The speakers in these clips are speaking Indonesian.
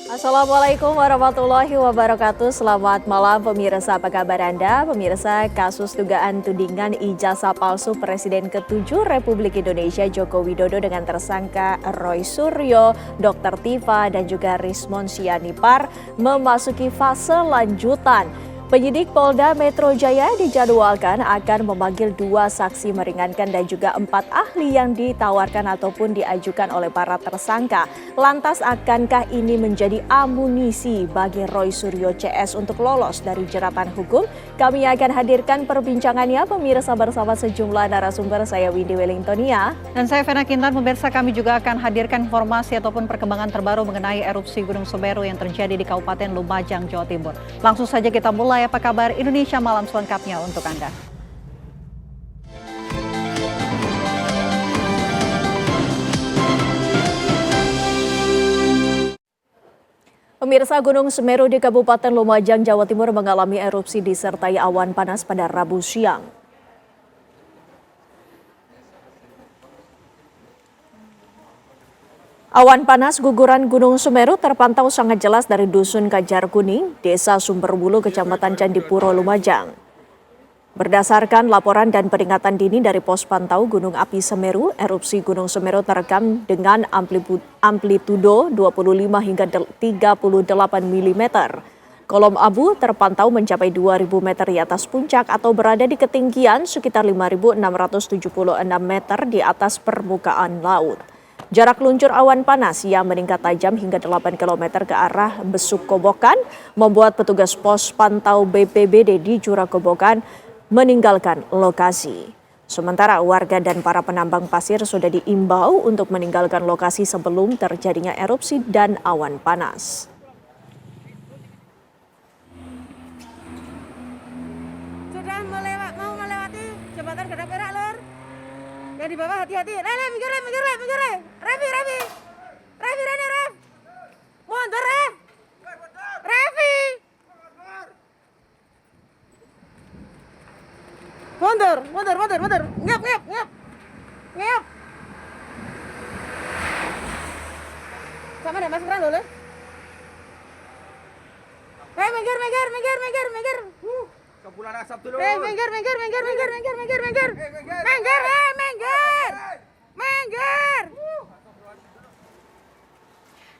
Assalamualaikum warahmatullahi wabarakatuh. Selamat malam pemirsa, apa kabar Anda? Pemirsa, kasus dugaan tudingan ijazah palsu Presiden ke-7 Republik Indonesia Joko Widodo dengan tersangka Roy Suryo, Dr. Tifa dan juga Rismon Sianipar memasuki fase lanjutan. Penyidik Polda Metro Jaya dijadwalkan akan memanggil 2 saksi meringankan dan juga 4 ahli yang ditawarkan ataupun diajukan oleh para tersangka. Lantas akankah ini menjadi amunisi bagi Roy Suryo CS untuk lolos dari jeratan hukum? Kami akan hadirkan perbincangannya pemirsa bersama sejumlah narasumber. Saya Windy Wellingtonia. Dan saya Vena Kintan. Pemirsa, kami juga akan hadirkan informasi ataupun perkembangan terbaru mengenai erupsi Gunung Semeru yang terjadi di Kabupaten Lumajang, Jawa Timur. Langsung saja kita mulai. Apa kabar Indonesia malam selengkapnya untuk Anda. Pemirsa, Gunung Semeru di Kabupaten Lumajang, Jawa Timur mengalami erupsi disertai awan panas pada Rabu siang. Awan panas guguran Gunung Semeru terpantau sangat jelas dari Dusun Kajar Kuning, Desa Sumberwulu, Kecamatan Candipuro, Lumajang. Berdasarkan laporan dan peringatan dini dari pos pantau Gunung Api Semeru, erupsi Gunung Semeru terekam dengan amplitudo 25 hingga 38 mm. Kolom abu terpantau mencapai 2.000 meter di atas puncak atau berada di ketinggian sekitar 5.676 meter di atas permukaan laut. Jarak luncur awan panas yang meningkat tajam hingga 8 km ke arah Besuk Kobokan membuat petugas pos pantau BPBD di Jura Kobokan meninggalkan lokasi. Sementara warga dan para penambang pasir sudah diimbau untuk meninggalkan lokasi sebelum terjadinya erupsi dan awan panas. Sudah mau melewati jembatan Gedang Perak, Lur. Yang di bawah hati-hati. Minggir. Revi, Ref. Mundur, Ref. Revi. Mundur. Ngep. Sama deh, masuk dulu. Minggir. Kepulan asap dulu. Minggir.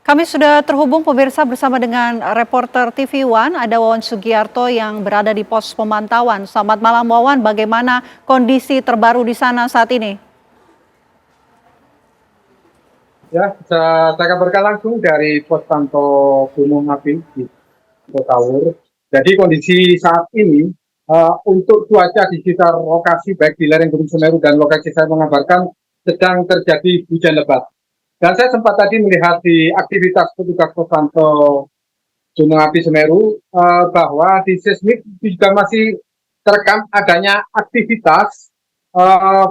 Kami sudah terhubung pemirsa bersama dengan reporter TV One, ada Wawan Sugiarto yang berada di pos pemantauan. Selamat malam Wawan, bagaimana kondisi terbaru di sana saat ini? Ya, saya kabarkan langsung dari pos pantau Gunung Api di Tawur. Jadi kondisi saat ini untuk cuaca di sekitar lokasi baik di lereng Gunung Semeru dan lokasi saya mengabarkan sedang terjadi hujan lebat. Dan saya sempat tadi melihat di aktivitas petugas pos pantau Gunung Api Semeru bahwa di seismik juga masih terekam adanya aktivitas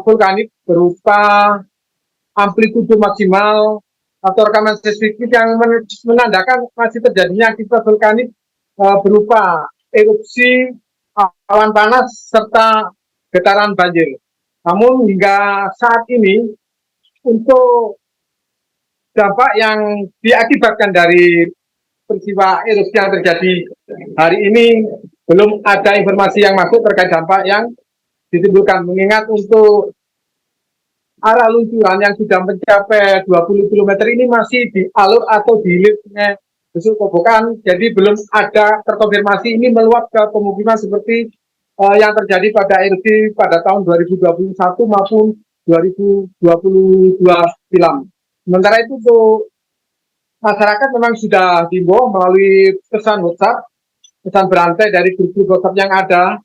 vulkanik berupa amplitudo maksimal atau rekaman seismik yang menandakan masih terjadinya aktivitas vulkanik berupa erupsi, awan panas, serta getaran banjir. Namun hingga saat ini untuk dampak yang diakibatkan dari peristiwa erupsi yang terjadi hari ini belum ada informasi yang masuk terkait dampak yang ditimbulkan. Mengingat untuk arah luncuran yang sudah mencapai 20 km ini masih di alur atau di hilir Sungai Besuk Kobokan, jadi belum ada terkonfirmasi ini meluap ke pemukiman seperti yang terjadi pada erupsi pada tahun 2021 maupun 2022 silam. Sementara itu untuk masyarakat memang sudah diimbau melalui pesan WhatsApp, pesan berantai dari grup-grup WhatsApp yang ada.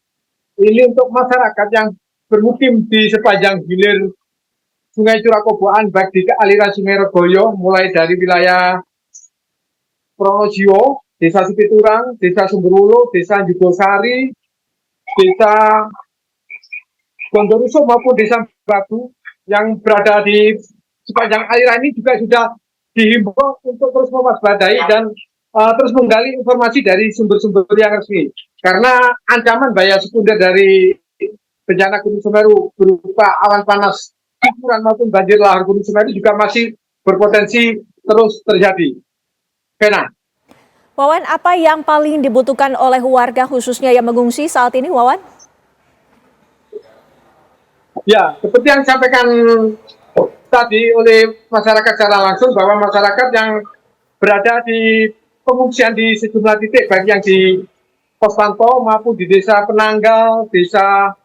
Ini untuk masyarakat yang bermukim di sepanjang hilir Sungai Curakoboan, baik di aliran Sungai Regoyo, mulai dari wilayah Pronojiwo, Desa Supiturang, Desa Sumberwulu, Desa Jugosari, Desa Gondoruso maupun Desa Batu yang berada di sepanjang aliran ini juga sudah dihimbau untuk terus mewaspadai dan terus menggali informasi dari sumber-sumber yang resmi. Karena ancaman bahaya sekunder dari bencana Gunung Semeru berupa awan panas, guguran maupun banjir lahar Gunung Semeru juga masih berpotensi terus terjadi. Vena. Wawan, apa yang paling dibutuhkan oleh warga khususnya yang mengungsi saat ini, Wawan? Ya, seperti yang disampaikan tadi oleh masyarakat secara langsung bahwa masyarakat yang berada di pengungsian di sejumlah titik, baik yang di Pos Pantau maupun di Desa Penanggal, Desa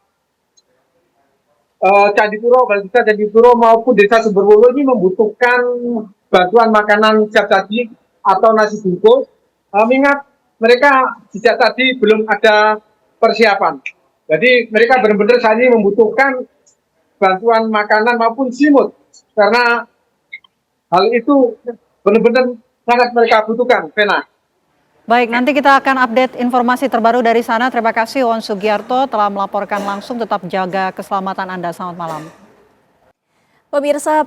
Candipuro, Balai Desa Candipuro maupun Desa Sumberwulu ini membutuhkan bantuan makanan siap saji atau nasi bungkus. Mengingat mereka sejak tadi belum ada persiapan. Jadi mereka benar-benar saat ini membutuhkan bantuan makanan maupun selimut karena hal itu benar-benar sangat mereka butuhkan, Vena. Baik, nanti kita akan update informasi terbaru dari sana. Terima kasih Wawan Sugiarto telah melaporkan langsung. Tetap jaga keselamatan Anda. Selamat malam. Pemirsa,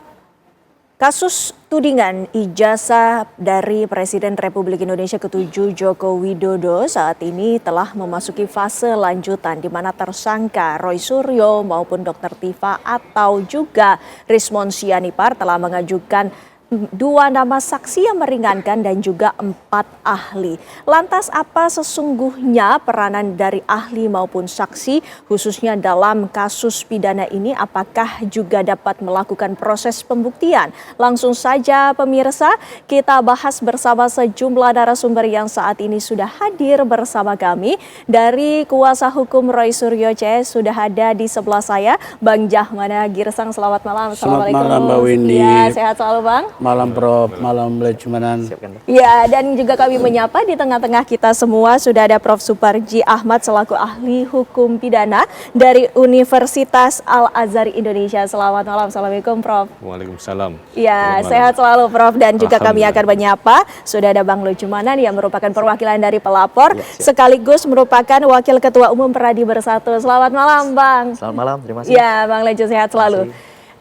kasus tudingan ijazah dari Presiden Republik Indonesia ke-7 Joko Widodo saat ini telah memasuki fase lanjutan di mana tersangka Roy Suryo maupun Dr. Tifa atau juga Rismon Sianipar telah mengajukan 2 nama saksi yang meringankan dan juga 4 ahli. Lantas apa sesungguhnya peranan dari ahli maupun saksi khususnya dalam kasus pidana ini? Apakah juga dapat melakukan proses pembuktian? Langsung saja pemirsa, kita bahas bersama sejumlah narasumber yang saat ini sudah hadir bersama kami. Dari kuasa hukum Roy Suryo CS sudah ada di sebelah saya, Bang Jahmana Girsang. Selamat malam. Selamat malam Mbak Windy. Ya, sehat selalu Bang. Malam Prof, malam Lejmanan. Ya, dan juga kami menyapa di tengah-tengah kita semua sudah ada Prof. Suparji Ahmad selaku ahli hukum pidana dari Universitas Al-Azhar Indonesia. Selamat malam. Assalamualaikum Prof. Waalaikumsalam. Ya, sehat selalu Prof. Dan juga kami akan menyapa sudah ada Bang Lejmanan yang merupakan perwakilan dari pelapor sekaligus merupakan Wakil Ketua Umum Peradi Bersatu. Selamat malam Bang. Selamat malam, terima kasih. Ya, Bang Lejo sehat selalu.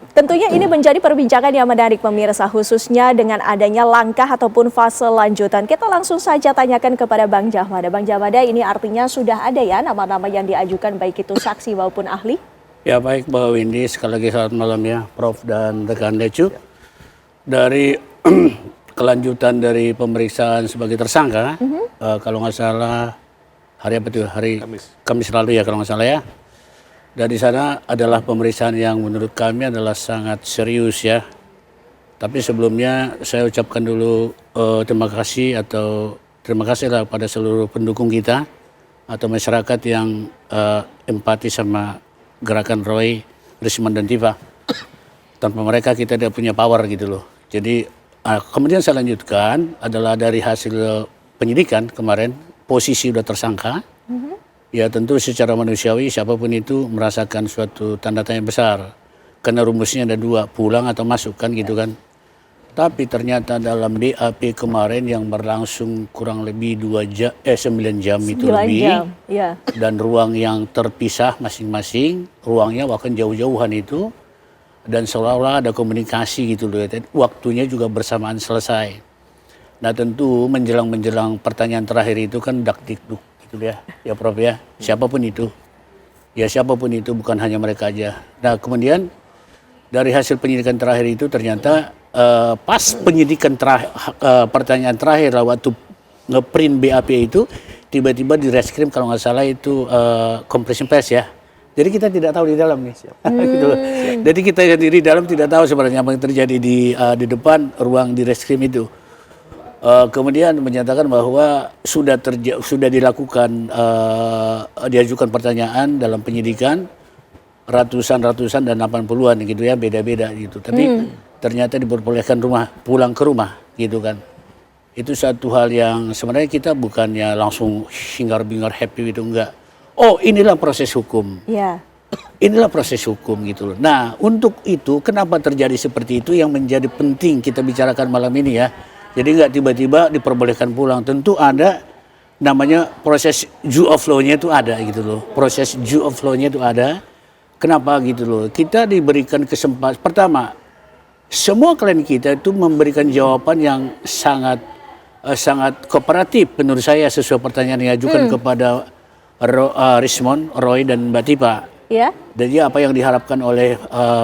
Tentunya ini menjadi perbincangan yang menarik pemirsa khususnya dengan adanya langkah ataupun fase lanjutan. Kita langsung saja tanyakan kepada Bang Jahmada. Bang Jahmada, ini artinya sudah ada ya nama-nama yang diajukan baik itu saksi maupun ahli? Ya baik Mbak Windy, sekali lagi selamat malam ya Prof dan rekan Lecu. Dari kelanjutan dari pemeriksaan sebagai tersangka, kalau nggak salah hari apa itu? Hari Kamis lalu ya kalau nggak salah ya. Dari sana adalah pemeriksaan yang menurut kami adalah sangat serius ya. Tapi sebelumnya saya ucapkan dulu terima kasih lah pada seluruh pendukung kita atau masyarakat yang empati sama gerakan Roy, Rismon dan Tifa. Tanpa mereka kita tidak punya power gitu loh. Jadi kemudian saya lanjutkan adalah dari hasil penyidikan kemarin posisi sudah tersangka. Ya tentu secara manusiawi siapapun itu merasakan suatu tanda tanya besar. Karena rumusnya ada 2, pulang atau masuk kan gitu kan. Tapi ternyata dalam BAP kemarin yang berlangsung kurang lebih 9 jam itu 9 lebih. jam, ya. Dan ruang yang terpisah masing-masing, ruangnya bahkan jauh-jauhan itu. Dan seolah-olah ada komunikasi gitu loh. Waktunya juga bersamaan selesai. Nah tentu menjelang pertanyaan terakhir itu kan dakdikduk. Gitu ya Prof ya, siapapun itu bukan hanya mereka aja. Nah kemudian dari hasil penyidikan terakhir itu ternyata pas penyidikan pertanyaan terakhir lah waktu ngeprint BAP itu tiba-tiba di reskrim kalau nggak salah itu compression press ya. Jadi kita tidak tahu di dalam nih. Gitu loh. Jadi kita di dalam tidak tahu sebenarnya apa yang terjadi di depan ruang di reskrim itu. Kemudian menyatakan bahwa sudah dilakukan diajukan pertanyaan dalam penyidikan ratusan dan 80-an gitu ya, beda-beda gitu. Tapi ternyata diperbolehkan pulang ke rumah gitu kan. Itu satu hal yang sebenarnya kita bukannya langsung hingar-bingar happy gitu, enggak. Oh inilah proses hukum. Ya. Inilah proses hukum gitu loh. Nah untuk itu kenapa terjadi seperti itu yang menjadi penting kita bicarakan malam ini ya. Jadi nggak tiba-tiba diperbolehkan pulang. Tentu ada namanya proses due of law-nya itu ada gitu loh. Proses due of law-nya itu ada. Kenapa gitu loh? Kita diberikan kesempatan. Pertama, semua klien kita itu memberikan jawaban yang sangat kooperatif menurut saya sesuai pertanyaan yang diajukan kepada Rismon, Roy dan Mbak Tifa. Ya. Jadi apa yang diharapkan oleh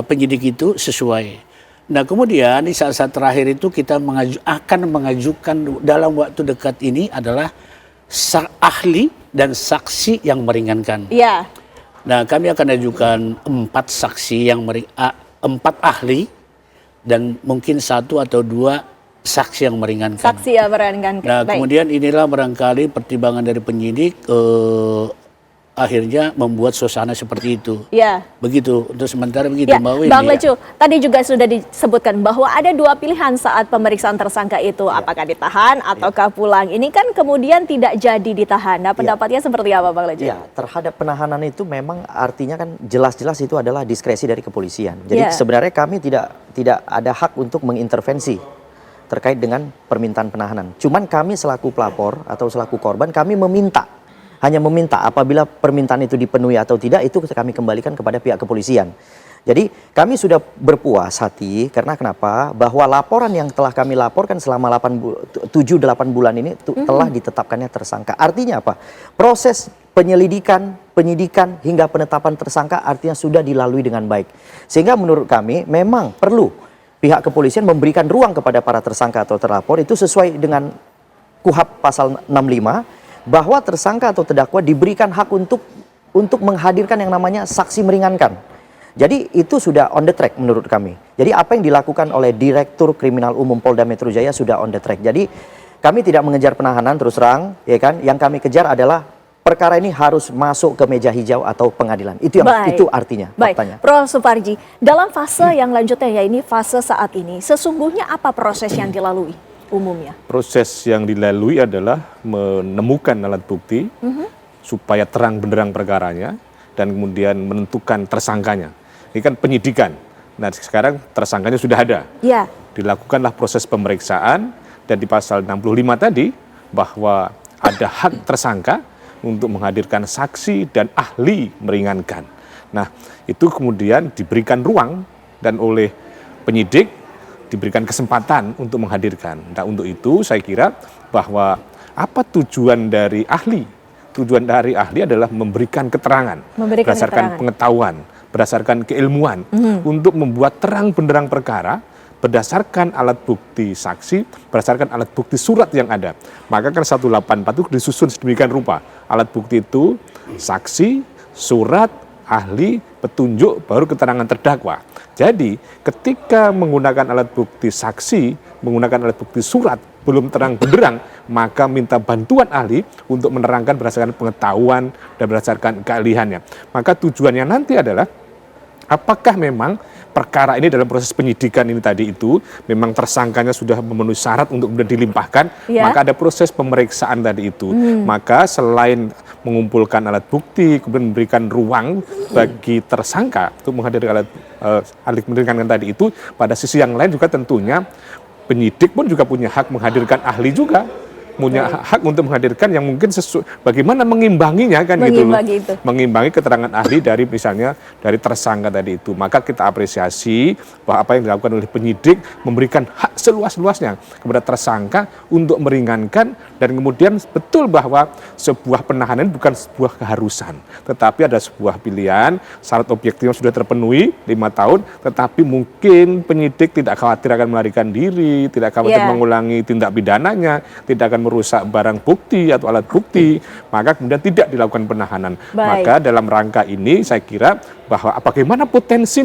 penyidik itu sesuai. Nah kemudian di saat-saat terakhir itu kita akan mengajukan dalam waktu dekat ini adalah ahli dan saksi yang meringankan. Ya, Nah kami akan ajukan 4 saksi yang 4 ahli dan mungkin 1 atau 2 saksi yang meringankan. saksi ya meringankan. Nah Baik. kemudian inilah barangkali pertimbangan dari penyidik akhirnya membuat suasana seperti itu. Ya. Begitu, untuk sementara begitu Ya, Mbak Windy. Bang Lecu, tadi juga sudah disebutkan bahwa ada 2 pilihan saat pemeriksaan tersangka itu, apakah ditahan ataukah pulang. Ini kan kemudian tidak jadi ditahan. Nah, pendapatnya seperti apa, Bang Lecu? Ya, terhadap penahanan itu memang artinya kan jelas-jelas itu adalah diskresi dari kepolisian. Jadi Ya. sebenarnya kami tidak ada hak untuk mengintervensi terkait dengan permintaan penahanan. Cuman kami selaku pelapor atau selaku korban kami hanya meminta apabila permintaan itu dipenuhi atau tidak itu kami kembalikan kepada pihak kepolisian. Jadi kami sudah berpuas hati karena kenapa? Bahwa laporan yang telah kami laporkan selama 7-8 bulan ini telah ditetapkannya tersangka. Artinya apa? Proses penyelidikan, penyidikan hingga penetapan tersangka artinya sudah dilalui dengan baik. Sehingga menurut kami memang perlu pihak kepolisian memberikan ruang kepada para tersangka atau terlapor itu sesuai dengan KUHP pasal 65 bahwa tersangka atau terdakwa diberikan hak untuk menghadirkan yang namanya saksi meringankan. Jadi itu sudah on the track menurut kami. Jadi apa yang dilakukan oleh Direktur Kriminal Umum Polda Metro Jaya sudah on the track. Jadi kami tidak mengejar penahanan terus terang, ya kan? Yang kami kejar adalah perkara ini harus masuk ke meja hijau atau pengadilan. Itu yang itu artinya. Baik, Faktanya. Prof. Suparji, dalam fase yang lanjutnya ya ini fase saat ini, sesungguhnya apa proses yang dilalui umumnya? Proses yang dilalui adalah menemukan alat bukti supaya terang benderang perkaranya dan kemudian menentukan tersangkanya. Ini kan penyidikan. Nah sekarang tersangkanya sudah ada. Ya. Dilakukanlah proses pemeriksaan dan di pasal 65 tadi bahwa ada hak tersangka untuk menghadirkan saksi dan ahli meringankan. Nah itu kemudian diberikan ruang dan oleh penyidik diberikan kesempatan untuk menghadirkan. Nah untuk itu saya kira bahwa apa tujuan dari ahli? Tujuan dari ahli adalah memberikan keterangan, berdasarkan pengetahuan, berdasarkan keilmuan, untuk membuat terang benderang perkara berdasarkan alat bukti saksi, berdasarkan alat bukti surat yang ada. Maka kan 184 itu disusun sedemikian rupa. Alat bukti itu saksi, surat, ahli, petunjuk, baru keterangan terdakwa. Jadi ketika menggunakan alat bukti saksi, menggunakan alat bukti surat, belum terang benderang, maka minta bantuan ahli untuk menerangkan berdasarkan pengetahuan dan berdasarkan keahliannya. Maka tujuannya nanti adalah apakah memang perkara ini dalam proses penyidikan ini tadi itu memang tersangkanya sudah memenuhi syarat untuk kemudian dilimpahkan, maka ada proses pemeriksaan tadi itu. Maka selain mengumpulkan alat bukti, kemudian memberikan ruang bagi tersangka untuk menghadirkan ahli meringankan tadi itu, pada sisi yang lain juga tentunya penyidik pun juga punya hak menghadirkan ahli juga. Punya hak untuk menghadirkan yang mungkin bagaimana mengimbanginya kan gitu loh. Mengimbangi keterangan ahli dari misalnya dari tersangka tadi itu. Maka kita apresiasi bahwa apa yang dilakukan oleh penyidik memberikan hak seluas-luasnya kepada tersangka untuk meringankan dan kemudian betul bahwa sebuah penahanan bukan sebuah keharusan, tetapi ada sebuah pilihan, syarat objektifnya sudah terpenuhi 5 tahun, tetapi mungkin penyidik tidak khawatir akan melarikan diri, tidak khawatir mengulangi tindak pidananya, tidak akan merusak barang bukti atau alat bukti, maka kemudian tidak dilakukan penahanan. Maka dalam rangka ini saya kira bahwa bagaimana potensi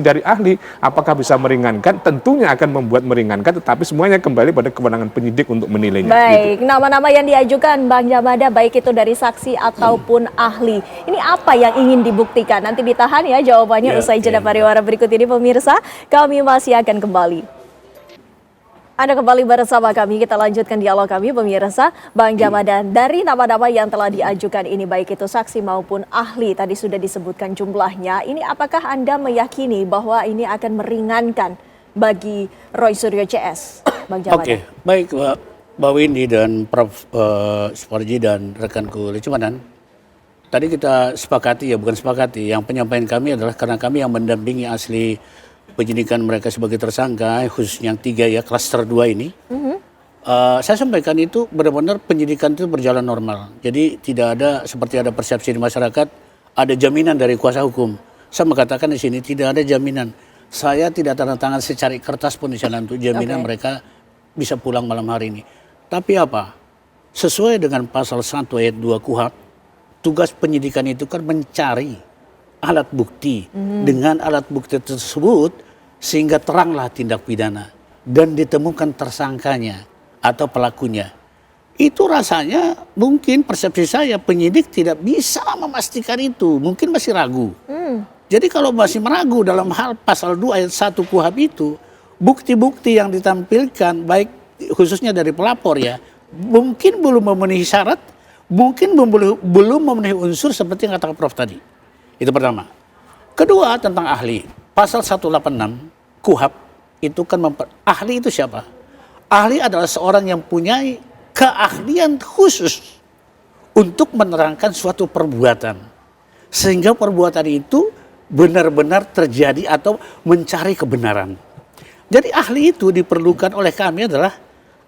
dari ahli, apakah bisa meringankan, tentunya akan membuat meringankan, tetapi semuanya kembali pada kewenangan penyidik untuk menilainya. Baik, nama-nama yang diajukan Bang Jamada, baik itu dari saksi ataupun ahli. Ini apa yang ingin dibuktikan? Nanti ditahan ya jawabannya usai jeda pariwara berikut ini pemirsa. Kami masih akan kembali. Anda kembali bersama kami, kita lanjutkan dialog kami pemirsa. Bang Jamada, dari nama-nama yang telah diajukan ini baik itu saksi maupun ahli, tadi sudah disebutkan jumlahnya. Ini apakah Anda meyakini bahwa ini akan meringankan bagi Roy Suryo CS? Bang Jamada. Oke, baik Mbak Windy dan Prof. Suparji dan rekanku Lecumanan. Tadi kita sepakati bukan sepakati, yang penyampaian kami adalah karena kami yang mendampingi asli penyidikan mereka sebagai tersangka, khususnya yang 3 klaster 2 ini. Saya sampaikan itu benar-benar penyidikan itu berjalan normal. Jadi tidak ada seperti ada persepsi di masyarakat, ada jaminan dari kuasa hukum. Saya mengatakan di sini tidak ada jaminan. Saya tidak tanda tangan secari kertas pun di sana untuk jaminan Oke. mereka bisa pulang malam hari ini. Tapi apa? Sesuai dengan pasal 1 ayat 2 KUHP, tugas penyidikan itu kan mencari alat bukti. Dengan alat bukti tersebut sehingga teranglah tindak pidana dan ditemukan tersangkanya atau pelakunya. Itu rasanya mungkin persepsi saya penyidik tidak bisa memastikan itu, mungkin masih ragu. Jadi kalau masih meragu dalam hal pasal 2 ayat 1 KUHP itu, bukti-bukti yang ditampilkan baik khususnya dari pelapor ya, mungkin belum memenuhi syarat, mungkin belum memenuhi unsur seperti yang kata Prof tadi. Itu pertama. Kedua tentang ahli. Pasal 186 KUHP itu kan ahli itu siapa? Ahli adalah seorang yang punya keahlian khusus untuk menerangkan suatu perbuatan. Sehingga perbuatan itu benar-benar terjadi atau mencari kebenaran. Jadi ahli itu diperlukan oleh kami adalah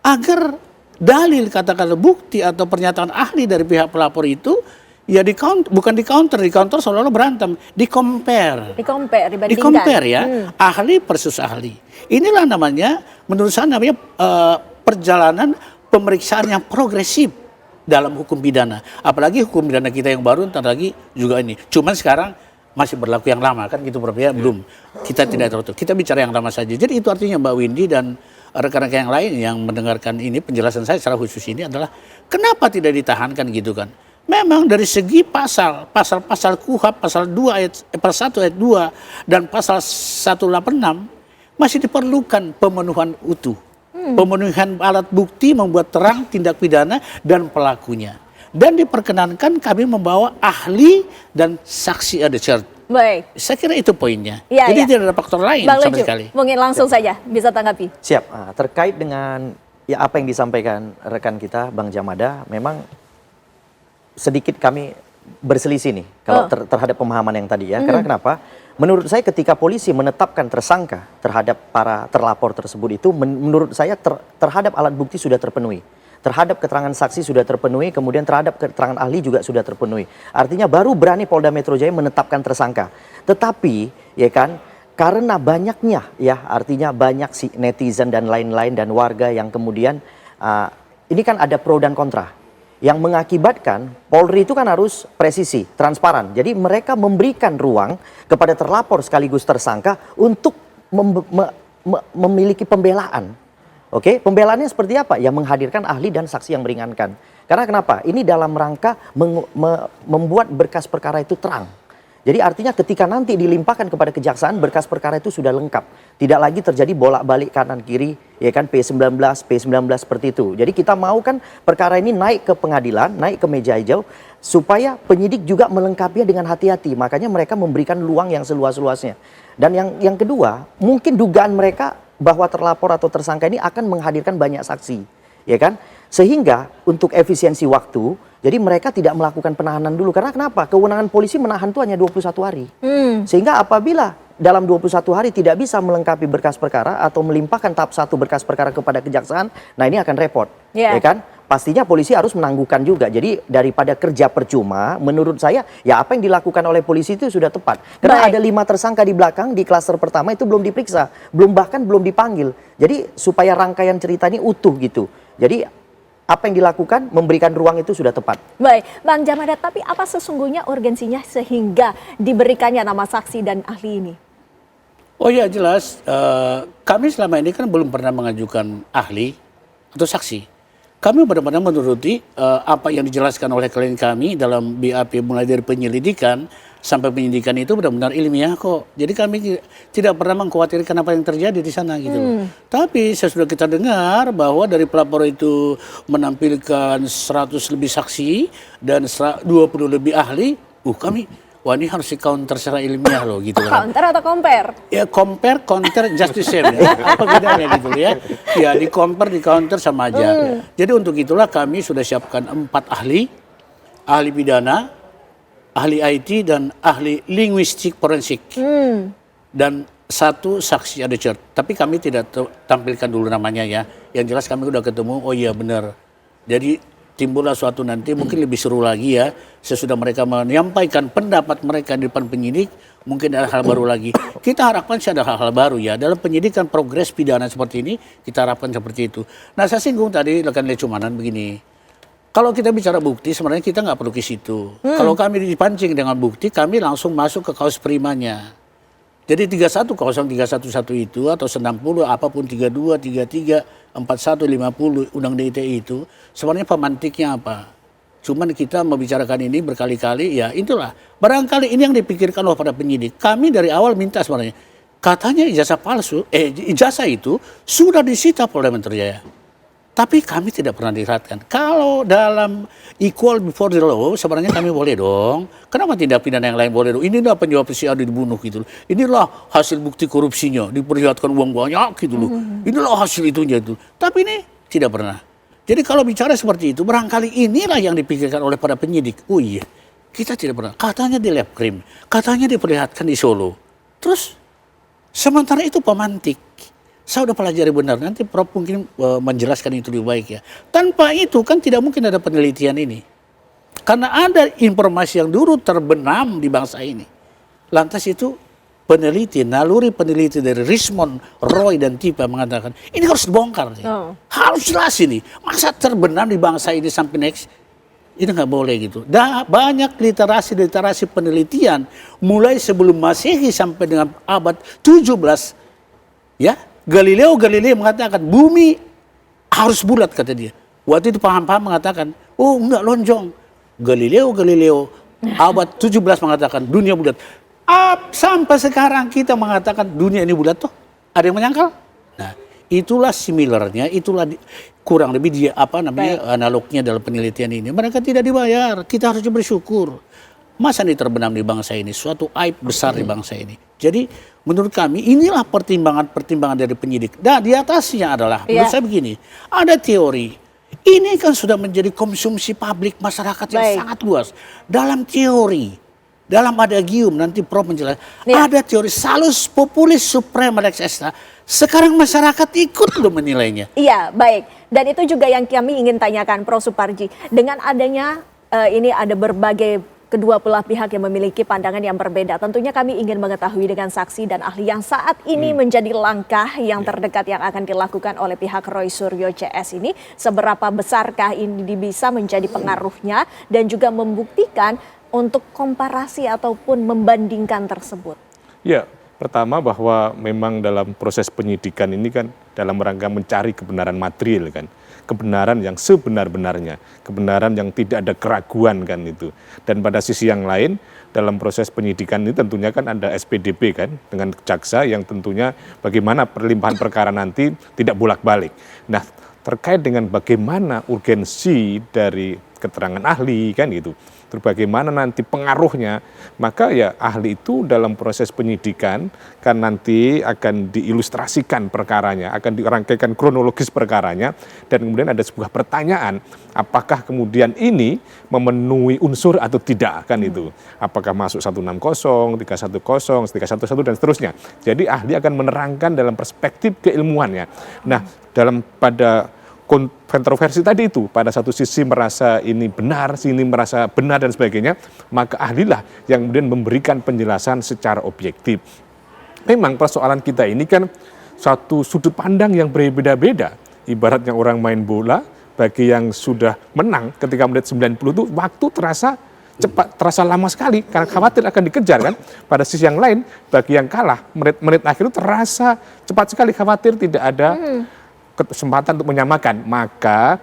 agar dalil katakanlah bukti atau pernyataan ahli dari pihak pelapor itu ya bukan di counter seolah-olah berantem, di compare, dibandingkan. ya, ahli versus ahli. Inilah namanya, menurut saya namanya perjalanan pemeriksaan yang progresif dalam hukum pidana. Apalagi hukum pidana kita yang baru, ntar lagi juga ini. Cuman sekarang masih berlaku yang lama kan gitu Prof ya, belum. Kita tidak tertutup. Kita bicara yang lama saja. Jadi itu artinya Mbak Windy dan rekan-rekan yang lain yang mendengarkan ini, penjelasan saya secara khusus ini adalah kenapa tidak ditahankan gitu kan. Memang dari segi pasal-pasal KUHP, pasal 1 ayat 2 dan pasal 186 masih diperlukan pemenuhan utuh. Pemenuhan alat bukti membuat terang tindak pidana dan pelakunya. Dan diperkenankan kami membawa ahli dan saksi adjudge. Baik. Saya kira itu poinnya. Ya, Jadi ya. tidak ada faktor lain Bang sama Lucu, sekali. mungkin langsung saja bisa tanggapi. Siap. Terkait dengan ya apa yang disampaikan rekan kita Bang Jamada, memang sedikit kami berselisih nih kalau terhadap pemahaman yang tadi ya. Karena kenapa? Menurut saya ketika polisi menetapkan tersangka terhadap para terlapor tersebut itu menurut saya terhadap alat bukti sudah terpenuhi. Terhadap keterangan saksi sudah terpenuhi, kemudian terhadap keterangan ahli juga sudah terpenuhi. Artinya baru berani Polda Metro Jaya menetapkan tersangka. Tetapi ya kan, karena banyaknya ya, artinya banyak si netizen dan lain-lain dan warga yang kemudian ini kan ada pro dan kontra. Yang mengakibatkan Polri itu kan harus presisi, transparan. Jadi mereka memberikan ruang kepada terlapor sekaligus tersangka untuk memiliki pembelaan. Oke, pembelaannya seperti apa? Ya menghadirkan ahli dan saksi yang meringankan. Karena kenapa? Ini dalam rangka membuat berkas perkara itu terang. Jadi artinya ketika nanti dilimpahkan kepada kejaksaan, berkas perkara itu sudah lengkap. Tidak lagi terjadi bolak-balik kanan kiri, ya kan P19 seperti itu. Jadi kita mau kan perkara ini naik ke pengadilan, naik ke meja hijau, supaya penyidik juga melengkapinya dengan hati-hati. Makanya mereka memberikan luang yang seluas-luasnya. Dan yang kedua, mungkin dugaan mereka bahwa terlapor atau tersangka ini akan menghadirkan banyak saksi, ya kan? Sehingga untuk efisiensi waktu, jadi mereka tidak melakukan penahanan dulu. Karena kenapa? Kewenangan polisi menahan itu hanya 21 hari. Sehingga apabila dalam 21 hari tidak bisa melengkapi berkas perkara atau melimpahkan tahap 1 berkas perkara kepada kejaksaan, nah ini akan repot, ya kan? Pastinya polisi harus menangguhkan juga. Jadi daripada kerja percuma, menurut saya ya apa yang dilakukan oleh polisi itu sudah tepat. Karena ada 5 tersangka di belakang di klaster pertama itu belum diperiksa, belum dipanggil. Jadi supaya rangkaian cerita ini utuh gitu. Jadi apa yang dilakukan memberikan ruang itu sudah tepat. Baik, Bang Jamada, tapi apa sesungguhnya urgensinya sehingga diberikannya nama saksi dan ahli ini? Oh ya jelas, kami selama ini kan belum pernah mengajukan ahli atau saksi. Kami benar-benar menuruti apa yang dijelaskan oleh klien kami dalam BAP mulai dari penyelidikan sampai penyidikan itu benar-benar ilmiah kok. Jadi kami tidak pernah mengkhawatirkan apa yang terjadi di sana gitu loh. Tapi sesudah kita dengar bahwa dari pelapor itu menampilkan 100 lebih saksi dan 20 lebih ahli, kami wah ini harus di-counter secara ilmiah loh gitu kan. Counter atau compare? Ya compare, counter, just the same ya. Apa bedanya gitu ya. Ya di-compare, di-counter sama aja. Jadi untuk itulah kami sudah siapkan 4 ahli. Ahli pidana, ahli IT, dan ahli linguistik forensik. Dan 1 saksi adjudge. Tapi kami tidak tampilkan dulu namanya ya. Yang jelas kami udah ketemu, oh iya benar. Jadi timbullah suatu nanti mungkin lebih seru lagi ya, sesudah mereka menyampaikan pendapat mereka di depan penyidik, mungkin ada hal baru lagi. Kita harapkan sih ada hal-hal baru ya, dalam penyidikan progres pidana seperti ini, kita harapkan seperti itu. Nah saya singgung tadi rekan Lecumanan begini, kalau kita bicara bukti sebenarnya kita nggak perlu ke situ. Kalau kami dipancing dengan bukti, kami langsung masuk ke kaus primanya. Jadi 31 0311 itu atau 90 apapun 32, 33, 41, 50 Undang DITE itu sebenarnya pemantiknya apa? Cuman kita membicarakan ini berkali-kali ya itulah. Barangkali ini yang dipikirkan oleh para penyidik. Kami dari awal minta sebenarnya. Katanya ijazah palsu, ijazah itu sudah disita Polda Metro Jaya. Tapi kami tidak pernah dilihatkan. Kalau dalam equal before the law, sebenarnya kami boleh dong. Kenapa tindak pidana yang lain boleh dong? Inilah penyebab si Adi dibunuh gitu loh. Inilah hasil bukti korupsinya, diperlihatkan uang banyak gitu loh. Inilah hasil itunya itu. Tapi ini tidak pernah. Jadi kalau bicara seperti itu, barangkali inilah yang dipikirkan oleh para penyidik. Oh iya, kita tidak pernah. Katanya di lab krim, katanya diperlihatkan di Solo. Terus, sementara itu pemantik. Saya udah pelajari benar, nanti Prof mungkin menjelaskan itu lebih baik ya. Tanpa itu kan tidak mungkin ada penelitian ini. Karena ada informasi yang dulu terbenam di bangsa ini. Lantas itu naluri peneliti dari Richmond, Roy dan Tipa mengatakan, ini harus dibongkar. Harus jelas ini. Masa terbenam di bangsa ini sampai next? Ini nggak boleh gitu. Banyak literasi penelitian, mulai sebelum Masehi sampai dengan abad 17, ya. Galileo mengatakan bumi harus bulat kata dia. Waktu itu paham-paham mengatakan, oh enggak lonjong. Galileo abad 17 mengatakan dunia bulat. Sampai sekarang kita mengatakan dunia ini bulat toh. Ada yang menyangkal? Nah, itulah similarnya, itulah kurang lebih dia analognya dalam penelitian ini. Mereka tidak dibayar, kita harus bersyukur. Masa ini terbenam di bangsa ini, suatu aib besar di bangsa ini. Jadi menurut kami inilah pertimbangan dari penyidik. Dan di atasnya adalah, menurut saya begini, ada teori. Ini kan sudah menjadi konsumsi publik masyarakat yang sangat luas. Dalam teori, dalam adagium, nanti Prof menjelaskan, ada teori salus populis suprema lex extra. Sekarang masyarakat ikut loh menilainya. Iya, baik. Dan itu juga yang kami ingin tanyakan Prof Suparji. Dengan adanya ini ada berbagai kedua belah pihak yang memiliki pandangan yang berbeda. Tentunya kami ingin mengetahui dengan saksi dan ahli yang saat ini menjadi langkah yang terdekat yang akan dilakukan oleh pihak Roy Suryo CS ini. Seberapa besarkah ini bisa menjadi pengaruhnya dan juga membuktikan untuk komparasi ataupun membandingkan tersebut? Ya, pertama bahwa memang dalam proses penyidikan ini kan dalam rangka mencari kebenaran material kan. Kebenaran yang sebenar-benarnya, kebenaran yang tidak ada keraguan kan itu. Dan pada sisi yang lain dalam proses penyidikan ini tentunya kan ada SPDP kan dengan jaksa yang tentunya bagaimana perlimpahan perkara nanti tidak bolak-balik. Nah, terkait dengan bagaimana urgensi dari keterangan ahli kan gitu. Terus bagaimana nanti pengaruhnya, maka ya ahli itu dalam proses penyidikan kan nanti akan diilustrasikan perkaranya, akan dirangkaikan kronologis perkaranya, dan kemudian ada sebuah pertanyaan, apakah kemudian ini memenuhi unsur atau tidak kan itu. Apakah masuk 160, 310, 311 dan seterusnya. Jadi ahli akan menerangkan dalam perspektif keilmuannya. Nah, pada kontroversi tadi itu, pada satu sisi merasa ini benar, sini merasa benar dan sebagainya, maka ahlilah yang kemudian memberikan penjelasan secara objektif. Memang persoalan kita ini kan satu sudut pandang yang berbeda-beda. Ibaratnya orang main bola, bagi yang sudah menang ketika menit 90 itu waktu terasa cepat, terasa lama sekali karena khawatir akan dikejar kan. Pada sisi yang lain, bagi yang kalah, menit-menit akhir itu terasa cepat sekali, khawatir tidak ada kesempatan untuk menyamakan. Maka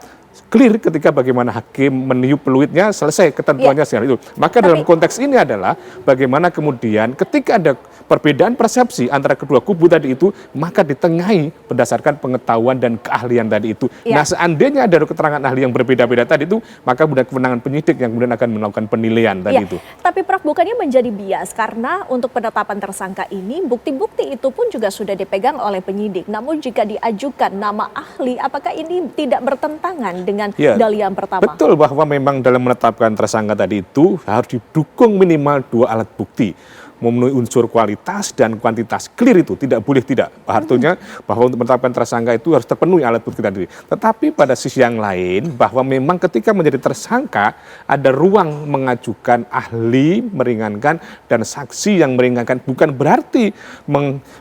clear ketika bagaimana hakim meniup peluitnya, selesai ketentuannya seperti itu. Maka dalam konteks ini adalah bagaimana kemudian ketika ada perbedaan persepsi antara kedua kubu tadi itu, maka ditengahi berdasarkan pengetahuan dan keahlian tadi itu. Nah, seandainya ada keterangan ahli yang berbeda-beda tadi itu, maka kemudian kewenangan penyidik yang kemudian akan melakukan penilaian tadi itu. Tapi Prof, bukannya menjadi bias karena untuk penetapan tersangka ini bukti-bukti itu pun juga sudah dipegang oleh penyidik. Namun jika diajukan nama ahli, apakah ini tidak bertentangan dengan dalih yang pertama? Betul bahwa memang dalam menetapkan tersangka tadi itu harus didukung minimal 2 alat bukti. memenuhi unsur kualitas dan kuantitas. Clear itu, tidak boleh tidak. Artinya bahwa untuk menetapkan tersangka itu harus terpenuhi alat bukti tadi. Tetapi pada sisi yang lain, bahwa memang ketika menjadi tersangka, ada ruang mengajukan ahli meringankan dan saksi yang meringankan. Bukan berarti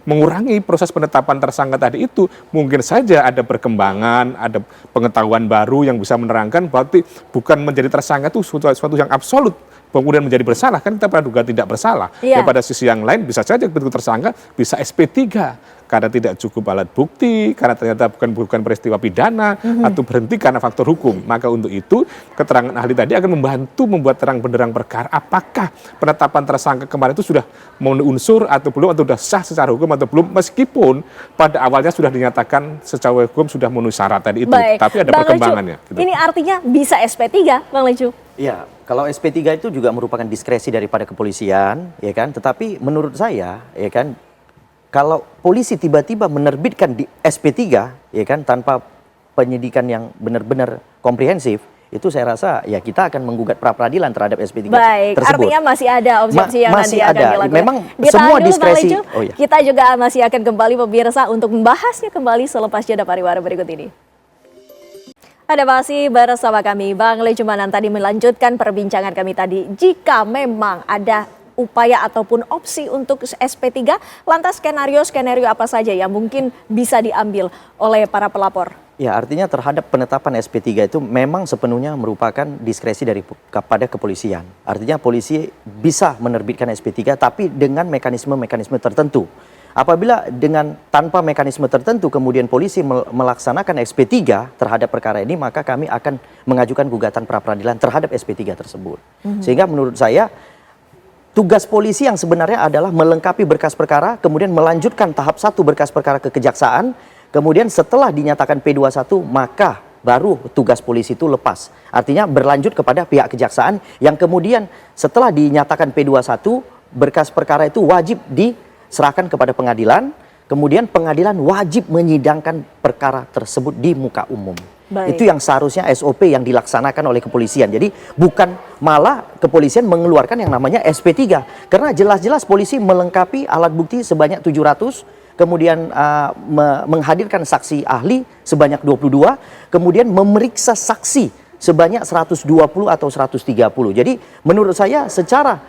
mengurangi proses penetapan tersangka tadi itu. Mungkin saja ada perkembangan, ada pengetahuan baru yang bisa menerangkan, berarti bukan menjadi tersangka itu suatu yang absolut. Kemudian menjadi bersalah, kan kita praduga tidak bersalah. Iya. Ya, pada sisi yang lain bisa saja begitu tersangka bisa SP3 karena tidak cukup alat bukti, karena ternyata bukan peristiwa pidana atau berhenti karena faktor hukum. Maka untuk itu keterangan ahli tadi akan membantu membuat terang benderang perkara apakah penetapan tersangka kemarin itu sudah memenuhi unsur atau belum, atau sudah sah secara hukum atau belum, meskipun pada awalnya sudah dinyatakan secara hukum sudah memenuhi syarat tadi itu. Baik. Tapi ada Bang perkembangannya. Lecu, ini artinya bisa SP3, Bang Lecu? Ya, kalau SP3 itu juga merupakan diskresi daripada kepolisian, ya kan? Tetapi menurut saya, ya kan, kalau polisi tiba-tiba menerbitkan di SP3, ya kan, tanpa penyidikan yang benar-benar komprehensif, itu saya rasa ya kita akan menggugat pra peradilan terhadap SP3 Baik, tersebut. artinya masih ada opsi yang masih nanti akan ada. dilakukan. Memang Ditahan semua dulu, Bang diskresi. Lecu. Oh, ya. Kita juga masih akan kembali pemirsa untuk membahasnya kembali selepas jeda pariwara berikut ini. Ada masih bersama kami, Bang Lecu Manan tadi melanjutkan perbincangan kami tadi. Jika memang ada upaya ataupun opsi untuk SP3, lantas skenario-skenario apa saja yang mungkin bisa diambil oleh para pelapor? Ya, artinya terhadap penetapan SP3 itu memang sepenuhnya merupakan diskresi kepada kepolisian. Artinya polisi bisa menerbitkan SP3 tapi dengan mekanisme-mekanisme tertentu. Apabila tanpa mekanisme tertentu kemudian polisi melaksanakan SP3 terhadap perkara ini, maka kami akan mengajukan gugatan pra peradilan terhadap SP3 tersebut. Sehingga menurut saya tugas polisi yang sebenarnya adalah melengkapi berkas perkara, kemudian melanjutkan tahap 1 berkas perkara ke kejaksaan, kemudian setelah dinyatakan P21 maka baru tugas polisi itu lepas. Artinya berlanjut kepada pihak kejaksaan yang kemudian setelah dinyatakan P21 berkas perkara itu wajib diserahkan kepada pengadilan, kemudian pengadilan wajib menyidangkan perkara tersebut di muka umum. Baik. Itu yang seharusnya SOP yang dilaksanakan oleh kepolisian. Jadi bukan malah kepolisian mengeluarkan yang namanya SP3. Karena jelas-jelas polisi melengkapi alat bukti sebanyak 700, kemudian menghadirkan saksi ahli sebanyak 22, kemudian memeriksa saksi sebanyak 120 atau 130. Jadi menurut saya secara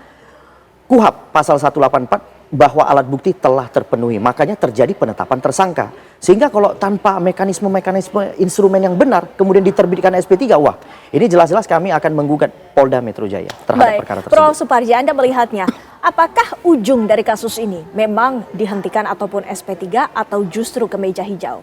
KUHP pasal 184 bahwa alat bukti telah terpenuhi, makanya terjadi penetapan tersangka. Sehingga kalau tanpa mekanisme instrumen yang benar kemudian diterbitkan SP3, wah ini jelas-jelas kami akan menggugat Polda Metro Jaya terhadap perkara tersebut. Prof. Suparji, Anda melihatnya, apakah ujung dari kasus ini memang dihentikan ataupun SP3 atau justru ke meja hijau?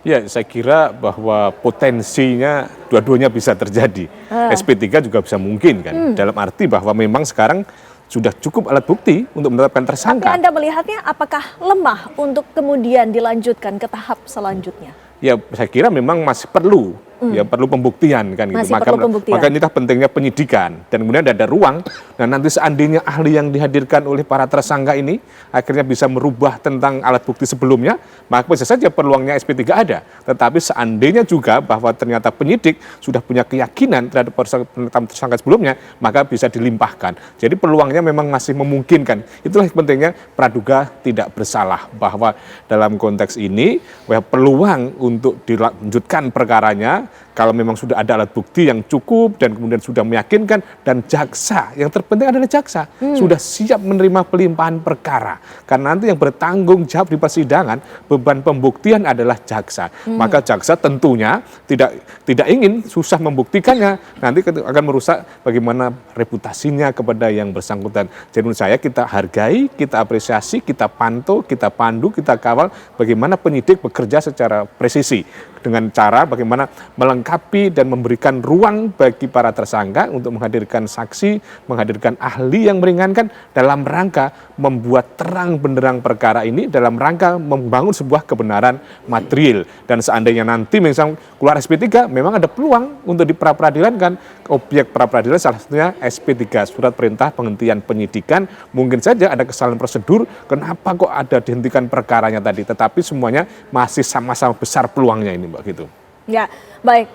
Ya, saya kira bahwa potensinya dua-duanya bisa terjadi. SP3 juga bisa mungkin kan, dalam arti bahwa memang sekarang sudah cukup alat bukti untuk menetapkan tersangka. Tapi Anda melihatnya apakah lemah untuk kemudian dilanjutkan ke tahap selanjutnya? Ya, saya kira memang masih perlu. Ya, perlu pembuktian kan gitu. Masih perlu pembuktian. Maka inilah pentingnya penyidikan, dan kemudian ada ruang. Nah, nanti seandainya ahli yang dihadirkan oleh para tersangka ini akhirnya bisa merubah tentang alat bukti sebelumnya, maka bisa saja peluangnya SP3 ada. Tetapi seandainya juga bahwa ternyata penyidik sudah punya keyakinan terhadap penetapan tersangka sebelumnya, maka bisa dilimpahkan. Jadi peluangnya memang masih memungkinkan. Itulah pentingnya praduga tidak bersalah, bahwa dalam konteks ini peluang untuk dilanjutkan perkaranya kalau memang sudah ada alat bukti yang cukup dan kemudian sudah meyakinkan, dan jaksa, yang terpenting adalah jaksa, sudah siap menerima pelimpahan perkara. Karena nanti yang bertanggung jawab di persidangan, beban pembuktian adalah jaksa. Maka jaksa tentunya tidak ingin susah membuktikannya, nanti akan merusak bagaimana reputasinya kepada yang bersangkutan. Jadi menurut saya kita hargai, kita apresiasi, kita pantau, kita pandu, kita kawal bagaimana penyidik bekerja secara presisi, dengan cara bagaimana melengkapi dan memberikan ruang bagi para tersangka untuk menghadirkan saksi, menghadirkan ahli yang meringankan dalam rangka membuat terang benderang perkara ini, dalam rangka membangun sebuah kebenaran material. Dan seandainya nanti misalnya keluar SP3, memang ada peluang untuk diperadilankan. Objek pra-peradilan salah satunya SP3, surat perintah penghentian penyidikan. Mungkin saja ada kesalahan prosedur, kenapa kok ada dihentikan perkaranya tadi, tetapi semuanya masih sama-sama besar peluangnya ini, Mbak, gitu. Ya, baik.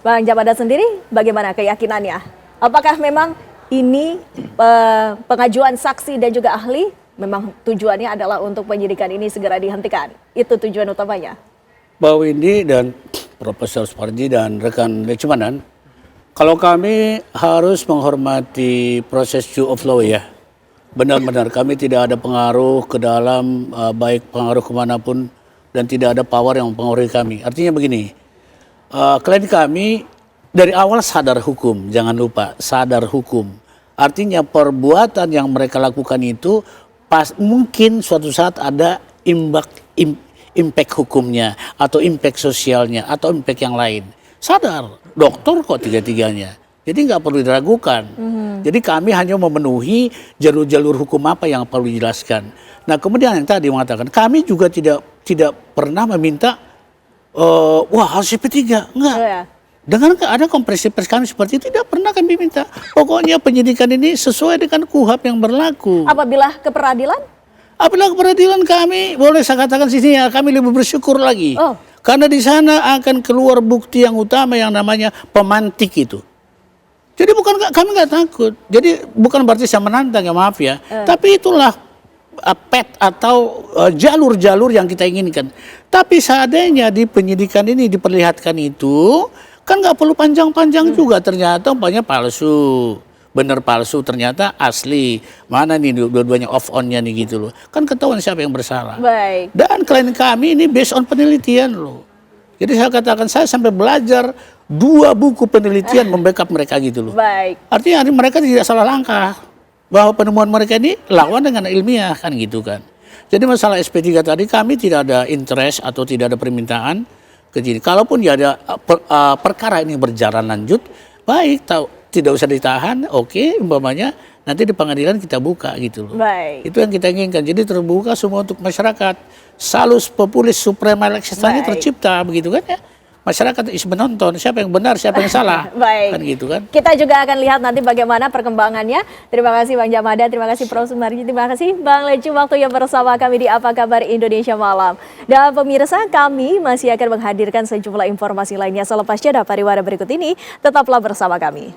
Bang Jabadat sendiri bagaimana keyakinannya? Apakah memang ini pengajuan saksi dan juga ahli memang tujuannya adalah untuk penyidikan ini segera dihentikan. Itu tujuan utamanya. Pak Windy dan Profesor Suparji dan rekan Lechmanan, kalau kami harus menghormati proses due of law ya. Benar-benar kami tidak ada pengaruh ke dalam baik pengaruh kemanapun dan tidak ada power yang mempengaruhi kami. Artinya begini, klien kami dari awal sadar hukum, jangan lupa sadar hukum. Artinya perbuatan yang mereka lakukan itu mungkin suatu saat ada impact hukumnya atau impact sosialnya atau impact yang lain. Sadar, dokter kok tiga-tiganya. Jadi nggak perlu diragukan. Jadi kami hanya memenuhi jalur-jalur hukum apa yang perlu dijelaskan. Nah kemudian yang tadi mengatakan kami juga tidak pernah meminta harus CP3, enggak. Oh, ya. Dengan ada kompresi pers kami seperti itu tidak pernah kami minta. Pokoknya penyidikan ini sesuai dengan KUHP yang berlaku. Apabila keperadilan? Apabila keperadilan kami, boleh saya katakan sini ya, kami lebih bersyukur lagi. Oh. Karena di sana akan keluar bukti yang utama yang namanya pemantik itu. Jadi kami nggak takut. Jadi bukan berarti saya menantang ya, maaf ya. Tapi itulah pet atau jalur-jalur yang kita inginkan. Tapi seadanya di penyidikan ini diperlihatkan itu, kan nggak perlu panjang-panjang juga. Ternyata umpamanya palsu. Bener palsu, ternyata asli. Mana nih dua-duanya off-on-nya nih gitu loh. Kan ketahuan siapa yang bersalah. Baik. Dan klien kami ini based on penelitian loh. Jadi saya katakan saya sampai belajar 2 buku penelitian membackup mereka gitu loh. Baik. Artinya mereka tidak salah langkah. Bahwa penemuan mereka ini lawan dengan ilmiah kan gitu kan. Jadi masalah SP3 tadi kami tidak ada interest atau tidak ada permintaan ke sini. Kalaupun ya ada perkara ini berjalan lanjut, baik tidak usah ditahan, oke, umpamanya nanti di pengadilan kita buka gitu loh. Baik. Itu yang kita inginkan. Jadi terbuka semua untuk masyarakat. Salus populis suprema legislasinya Baik. tercipta begitu kan ya. Masyarakat is menonton siapa yang benar, siapa yang salah. Baik. Kan gitu kan. Kita juga akan lihat nanti bagaimana perkembangannya. Terima kasih Bang Jamada, terima kasih Prof. Sumarji, terima kasih Bang Lecu waktu yang bersama kami di Apa Kabar Indonesia Malam. Dan pemirsa, kami masih akan menghadirkan sejumlah informasi lainnya selepas jeda pariwara berikut ini. Tetaplah bersama kami.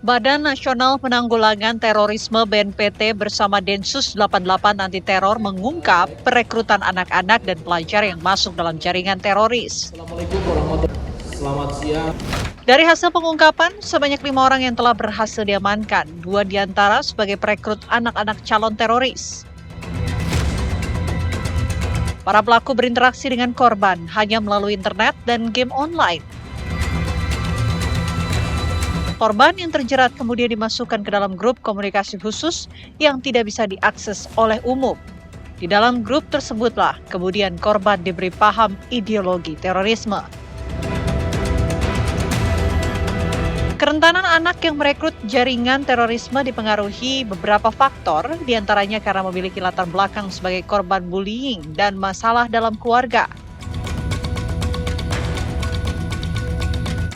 Badan Nasional Penanggulangan Terorisme BNPT bersama Densus 88 Anti Teror mengungkap perekrutan anak-anak dan pelajar yang masuk dalam jaringan teroris. Selamat siang. Dari hasil pengungkapan, sebanyak 5 orang yang telah berhasil diamankan, 2 diantara sebagai perekrut anak-anak calon teroris. Para pelaku berinteraksi dengan korban hanya melalui internet dan game online. Korban yang terjerat kemudian dimasukkan ke dalam grup komunikasi khusus yang tidak bisa diakses oleh umum. Di dalam grup tersebutlah kemudian korban diberi paham ideologi terorisme. Kerentanan anak yang merekrut jaringan terorisme dipengaruhi beberapa faktor, diantaranya karena memiliki latar belakang sebagai korban bullying dan masalah dalam keluarga.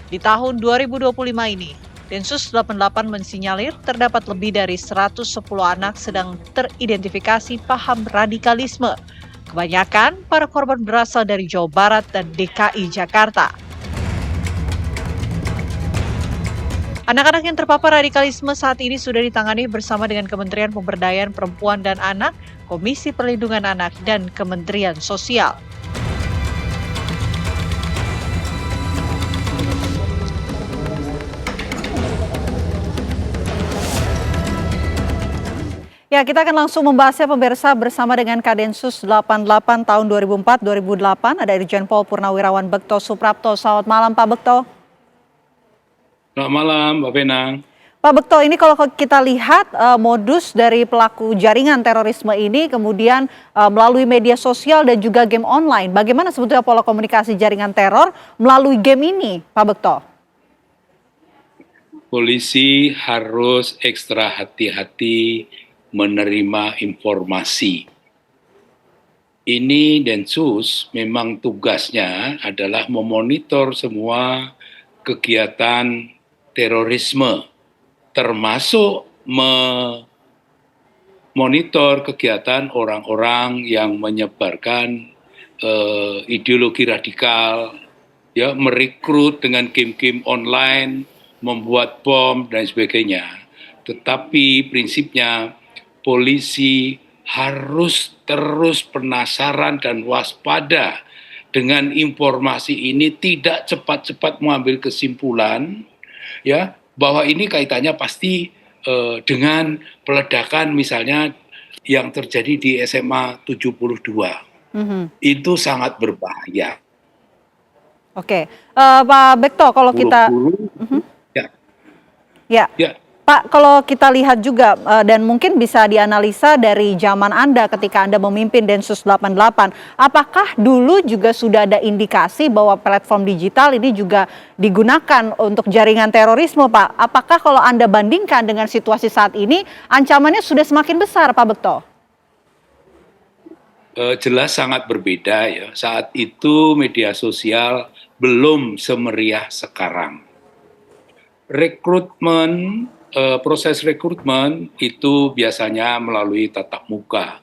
Di tahun 2025 ini, Densus 88 mensinyalir terdapat lebih dari 110 anak sedang teridentifikasi paham radikalisme. Kebanyakan para korban berasal dari Jawa Barat dan DKI Jakarta. Anak-anak yang terpapar radikalisme saat ini sudah ditangani bersama dengan Kementerian Pemberdayaan Perempuan dan Anak, Komisi Perlindungan Anak, dan Kementerian Sosial. Ya, kita akan langsung membahasnya pemirsa bersama dengan Kadensus 88 tahun 2004-2008. Ada Irjen Pol Purnawirawan Bekto Suprapto. Selamat malam Pak Bekto. Selamat malam Mbak Benang. Pak Bekto, ini kalau kita lihat modus dari pelaku jaringan terorisme ini kemudian melalui media sosial dan juga game online. Bagaimana sebetulnya pola komunikasi jaringan teror melalui game ini Pak Bekto? Polisi harus ekstra hati-hati menerima informasi. Ini Densus memang tugasnya adalah memonitor semua kegiatan terorisme, termasuk memonitor kegiatan orang-orang yang menyebarkan ideologi radikal, ya, merekrut dengan game-game online, membuat bom dan sebagainya. Tetapi prinsipnya polisi harus terus penasaran dan waspada dengan informasi ini, tidak cepat-cepat mengambil kesimpulan ya bahwa ini kaitannya pasti dengan peledakan misalnya yang terjadi di SMA 72. Itu sangat berbahaya. Oke, Pak Bekto, kalau kita Buru-buru, ya, ya. Pak, kalau kita lihat juga dan mungkin bisa dianalisa dari zaman Anda ketika Anda memimpin Densus 88, apakah dulu juga sudah ada indikasi bahwa platform digital ini juga digunakan untuk jaringan terorisme, Pak? Apakah kalau Anda bandingkan dengan situasi saat ini, ancamannya sudah semakin besar, Pak Bekto? Jelas sangat berbeda ya. Saat itu media sosial belum semeriah sekarang. Rekrutmen, proses rekrutmen itu biasanya melalui tatap muka,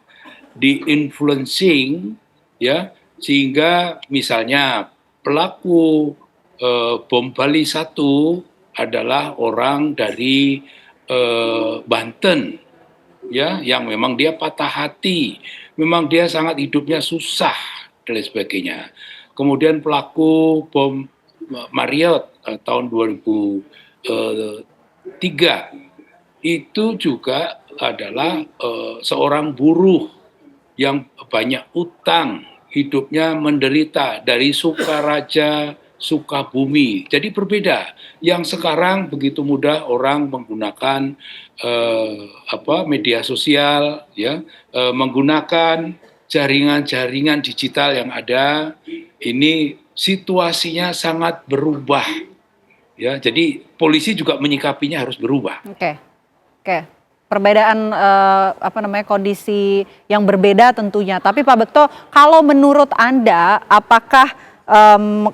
di-influencing ya, sehingga misalnya pelaku bom Bali 1 adalah orang dari Banten ya, yang memang dia patah hati, memang dia sangat hidupnya susah dan lain sebagainya. Kemudian pelaku bom Marriott tahun 2003 itu juga adalah seorang buruh yang banyak utang, hidupnya menderita dari Sukaraja, Sukabumi. Jadi berbeda. Yang sekarang begitu mudah orang menggunakan media sosial, ya, menggunakan jaringan-jaringan digital yang ada. Ini situasinya sangat berubah. Ya, jadi polisi juga menyikapinya harus berubah. Oke. Perbedaan kondisi yang berbeda tentunya. Tapi Pak Bekto, kalau menurut Anda, apakah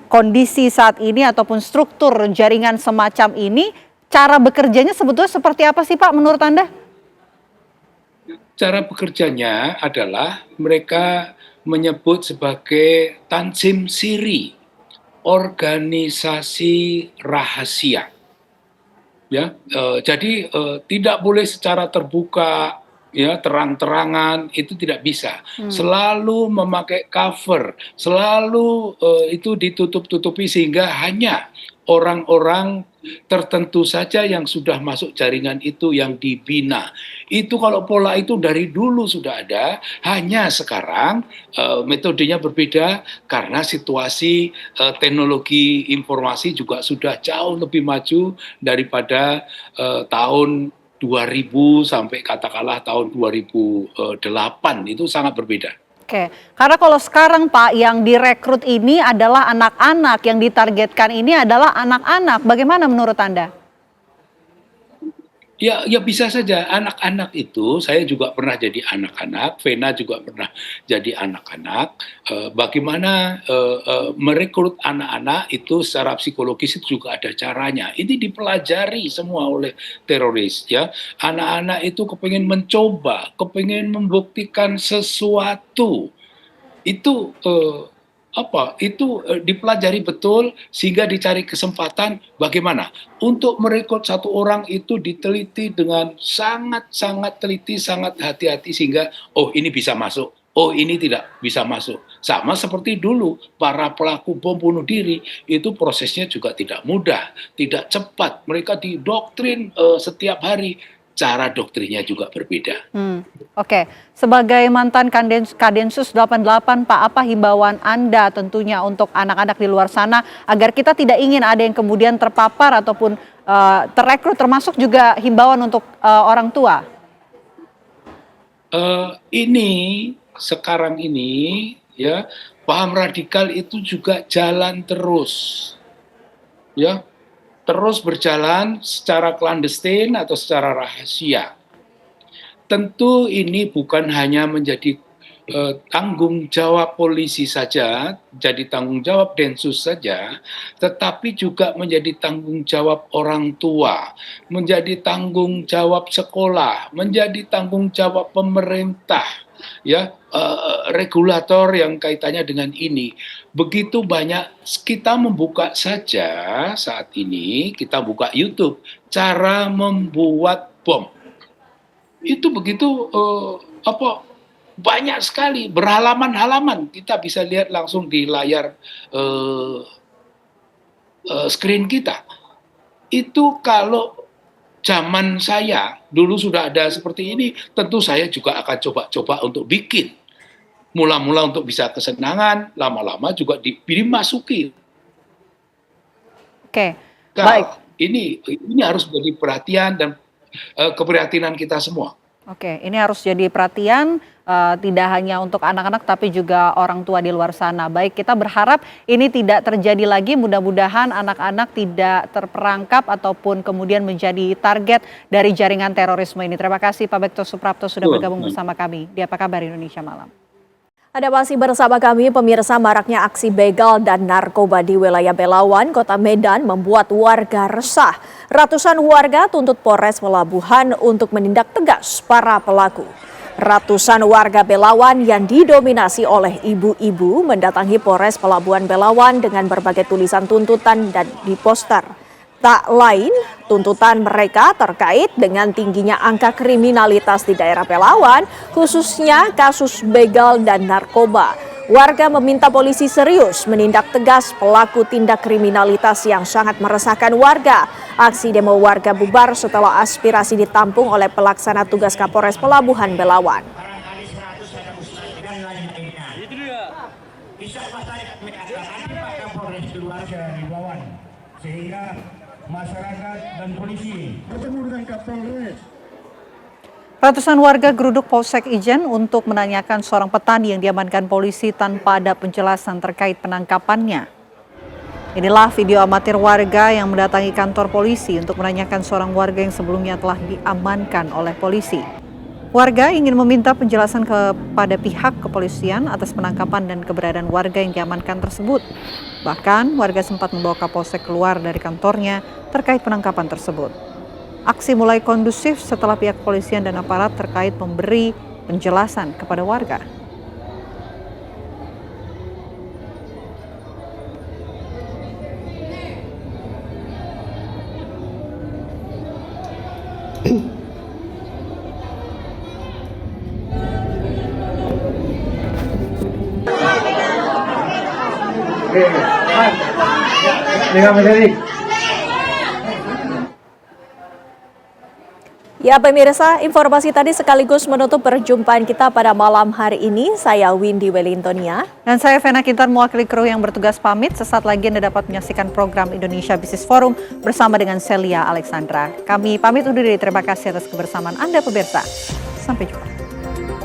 kondisi saat ini ataupun struktur jaringan semacam ini, cara bekerjanya sebetulnya seperti apa sih Pak menurut Anda? Cara bekerjanya adalah mereka menyebut sebagai Tanzim Siri, organisasi rahasia. Ya, jadi tidak boleh secara terbuka, ya, terang-terangan, itu tidak bisa. Selalu memakai cover, selalu itu ditutup-tutupi sehingga hanya orang-orang tertentu saja yang sudah masuk jaringan itu yang dibina. Itu kalau pola itu dari dulu sudah ada, hanya sekarang metodenya berbeda karena situasi teknologi informasi juga sudah jauh lebih maju daripada tahun 2000 sampai katakanlah tahun 2008, itu sangat berbeda. Oke, karena kalau sekarang Pak yang direkrut ini adalah anak-anak, yang ditargetkan ini adalah anak-anak. Bagaimana menurut Anda? Ya bisa saja. Anak-anak itu, saya juga pernah jadi anak-anak, Vena juga pernah jadi anak-anak. Bagaimana merekrut anak-anak itu secara psikologis itu juga ada caranya. Ini dipelajari semua oleh teroris, ya. Anak-anak itu kepengen mencoba, kepengen membuktikan sesuatu. Itu dipelajari betul sehingga dicari kesempatan bagaimana untuk merekrut satu orang itu diteliti dengan sangat teliti, sangat hati-hati sehingga ini bisa masuk, ini tidak bisa masuk. Sama seperti dulu para pelaku bom bunuh diri itu prosesnya juga tidak mudah, tidak cepat. Mereka didoktrin setiap hari. Cara doktrinnya juga berbeda. Oke, sebagai mantan Kadensus 88, Pak, apa himbauan Anda tentunya untuk anak-anak di luar sana agar kita tidak ingin ada yang kemudian terpapar ataupun terekrut, termasuk juga himbauan untuk orang tua? Sekarang ini ya, paham radikal itu juga jalan terus, ya. Terus berjalan secara clandestine atau secara rahasia. Tentu ini bukan hanya menjadi tanggung jawab polisi saja, jadi tanggung jawab Densus saja, tetapi juga menjadi tanggung jawab orang tua, menjadi tanggung jawab sekolah, menjadi tanggung jawab pemerintah ya regulator yang kaitannya dengan ini. Begitu banyak, kita membuka saja saat ini, kita buka YouTube cara membuat bom. Itu begitu banyak sekali, berhalaman-halaman, kita bisa lihat langsung di layar screen kita. Itu kalau zaman saya dulu sudah ada seperti ini, tentu saya juga akan coba-coba untuk bikin. Mula-mula untuk bisa kesenangan, lama-lama juga dimasuki. Oke, Nah, baik. ini harus menjadi perhatian dan keprihatinan kita semua. Oke, ini harus jadi perhatian tidak hanya untuk anak-anak tapi juga orang tua di luar sana. Baik, kita berharap ini tidak terjadi lagi. Mudah-mudahan anak-anak tidak terperangkap ataupun kemudian menjadi target dari jaringan terorisme ini. Terima kasih Pak Bekto Suprapto sudah bergabung bersama kami di Apa Kabar Indonesia Malam. Ada masih bersama kami, pemirsa. Maraknya aksi begal dan narkoba di wilayah Belawan, Kota Medan membuat warga resah. Ratusan warga tuntut Polres Pelabuhan untuk menindak tegas para pelaku. Ratusan warga Belawan yang didominasi oleh ibu-ibu mendatangi Polres Pelabuhan Belawan dengan berbagai tulisan tuntutan dan di poster. Tak lain, tuntutan mereka terkait dengan tingginya angka kriminalitas di daerah Belawan, khususnya kasus begal dan narkoba. Warga meminta polisi serius menindak tegas pelaku tindak kriminalitas yang sangat meresahkan warga. Aksi demo warga bubar setelah aspirasi ditampung oleh pelaksana tugas Kapolres Pelabuhan Belawan. Sehingga masyarakat dan polisi bertemu dengan Kapolres. Ratusan warga geruduk Polsek Ijen untuk menanyakan seorang petani yang diamankan polisi tanpa ada penjelasan terkait penangkapannya. Inilah video amatir warga yang mendatangi kantor polisi untuk menanyakan seorang warga yang sebelumnya telah diamankan oleh polisi. Warga ingin meminta penjelasan kepada pihak kepolisian atas penangkapan dan keberadaan warga yang diamankan tersebut. Bahkan warga sempat membawa Kapolsek keluar dari kantornya terkait penangkapan tersebut. Aksi mulai kondusif setelah pihak kepolisian dan aparat terkait memberi penjelasan kepada warga. Ya pemirsa, informasi tadi sekaligus menutup perjumpaan kita pada malam hari ini. Saya Windy Wellingtonia. Dan saya Vena Kintan mewakili kru yang bertugas pamit. Sesaat lagi Anda dapat menyaksikan program Indonesia Business Forum bersama dengan Celia Alexandra. Kami pamit undur diri, terima kasih atas kebersamaan Anda pemirsa. Sampai jumpa.